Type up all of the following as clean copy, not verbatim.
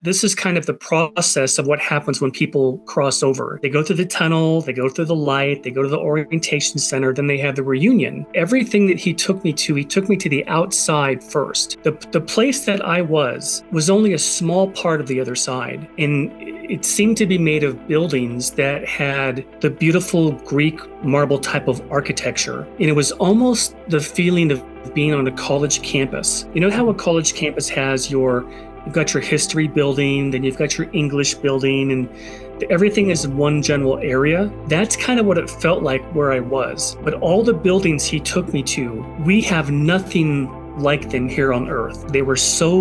This is kind of the process of what happens when people cross over. They go through the tunnel, they go through the light, they go to the orientation center, then they have the reunion. Everything that he took me to the outside first. The place that I was only a small part of the other side. And it seemed to be made of buildings that had the beautiful Greek marble type of architecture. And it was almost the feeling of being on a college campus. You know how a college campus has you've got your history building, then you've got your English building, and everything is in one general area? That's kind of what it felt like where I was. But all the buildings he took me to, we have nothing like them here on Earth. They were so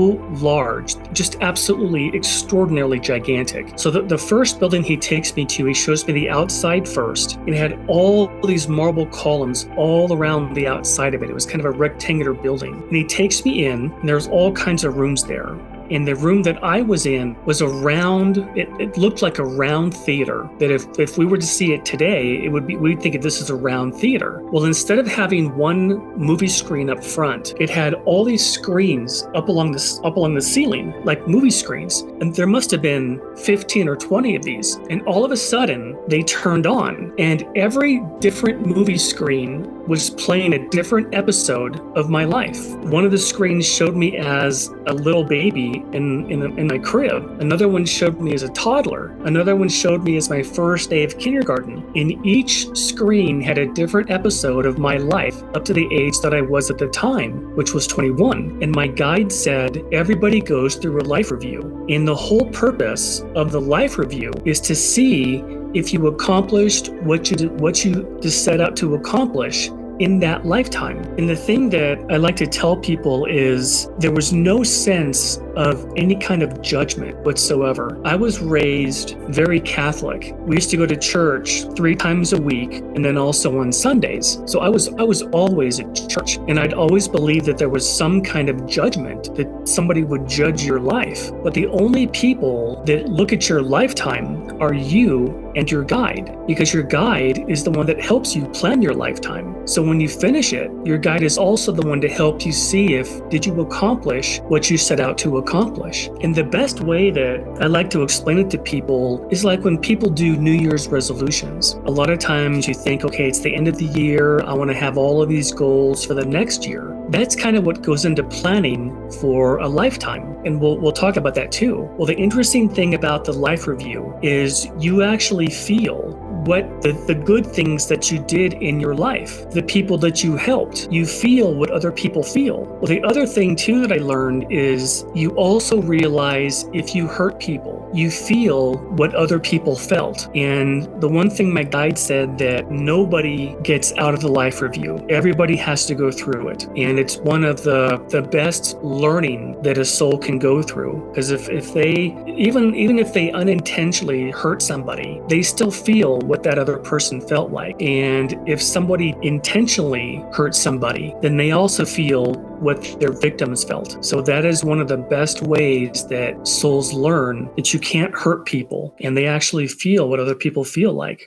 large, just absolutely extraordinarily gigantic. So the first building he takes me to, he shows me the outside first, and it had all these marble columns all around the outside of it. It was kind of a rectangular building. And he takes me in, and there's all kinds of rooms there. And the room that I was in was it looked like a round theater, that if we were to see it today, we'd think this is a round theater. Well, instead of having one movie screen up front, it had all these screens up along the ceiling, like movie screens. And there must have been 15 or 20 of these. And all of a sudden, they turned on, and every different movie screen was playing a different episode of my life. One of the screens showed me as a little baby in my crib. Another one showed me as a toddler. Another one showed me as my first day of kindergarten. And each screen had a different episode of my life up to the age that I was at the time, which was 21. And my guide said, everybody goes through a life review. And the whole purpose of the life review is to see if you accomplished what you just set out to accomplish in that lifetime. And the thing that I like to tell people is there was no sense of any kind of judgment whatsoever. I was raised very Catholic. We used to go to church 3 times a week, and then also on Sundays. So I was always at church, and I'd always believed that there was some kind of judgment, that somebody would judge your life. But the only people that look at your lifetime are you and your guide, because your guide is the one that helps you plan your lifetime. So when you finish it, your guide is also the one to help you see did you accomplish what you set out to accomplish. And the best way that I like to explain it to people is like when people do New Year's resolutions. A lot of times you think, okay, it's the end of the year, I want to have all of these goals for the next year. That's kind of what goes into planning for a lifetime. And we'll talk about that too. Well, the interesting thing about the life review is you actually feel what the good things that you did in your life, the people that you helped. You feel what other people feel. Well, the other thing too that I learned is you also realize if you hurt people, you feel what other people felt. And the one thing my guide said, that nobody gets out of the life review. Everybody has to go through it. And it's one of the best learning that a soul can go through. Because if they, even if they unintentionally hurt somebody, they still feel what that other person felt like. And if somebody intentionally hurts somebody, then they also feel what their victims felt. So that is one of the best ways that souls learn that you can't hurt people, and they actually feel what other people feel like.